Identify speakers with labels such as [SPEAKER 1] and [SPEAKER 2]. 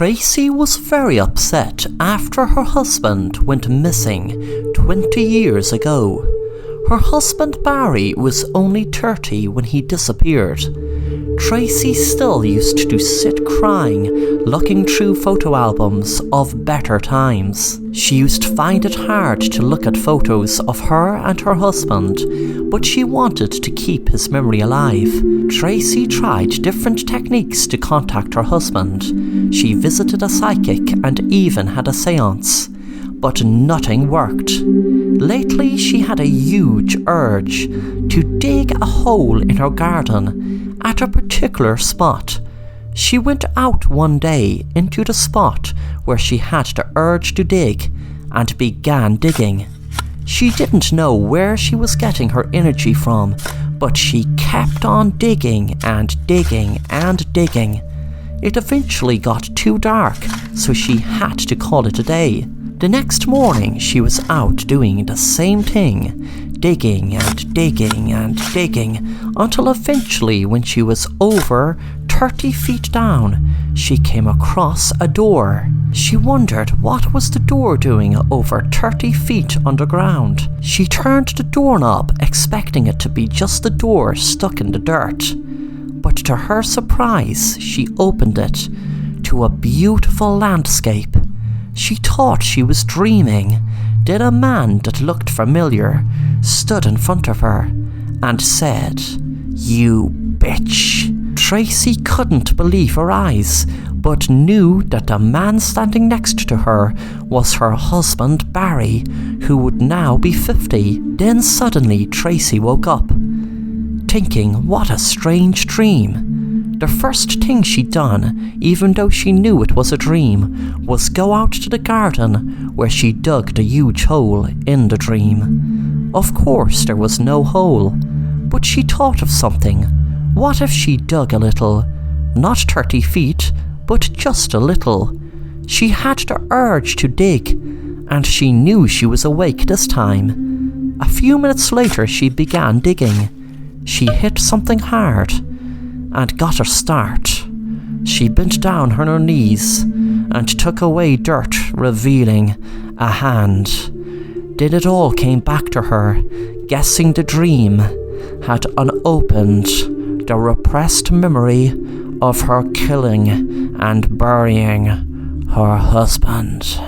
[SPEAKER 1] Tracy was very upset after her husband went missing 20 years ago. Her husband Barry was only 30 when he disappeared. Tracy still used to sit crying, looking through photo albums of better times. She used to find it hard to look at photos of her and her husband, but she wanted to keep his memory alive. Tracy tried different techniques to contact her husband. She visited a psychic and even had a seance, but nothing worked. Lately, she had a huge urge to dig a hole in her garden at a particular spot. She went out one day into the spot where she had the urge to dig and began digging. She didn't know where she was getting her energy from, but she kept on digging and digging and digging. It eventually got too dark, so she had to call it a day. The next morning, she was out doing the same thing, digging and digging and digging, until eventually, when she was over 30 feet down, she came across a door. She wondered what was the door doing over 30 feet underground. She turned the doorknob, expecting it to be just the door stuck in the dirt. But to her surprise, she opened it to a beautiful landscape. She thought she was dreaming. Then a man that looked familiar stood in front of her and said, "You bitch." Tracy couldn't believe her eyes, but knew that the man standing next to her was her husband Barry, who would now be 50. Then suddenly Tracy woke up, thinking what a strange dream. The first thing she'd done, even though she knew it was a dream, was go out to the garden where she dug the huge hole in the dream. Of course there was no hole, but she thought of something. What if she dug a little? Not 30 feet, but just a little. She had the urge to dig, and she knew she was awake this time. A few minutes later she began digging. She hit something hard and got a start. She bent down on her knees and took away dirt, revealing a hand. Then it all came back to her, guessing the dream had unopened the repressed memory of her killing and burying her husband.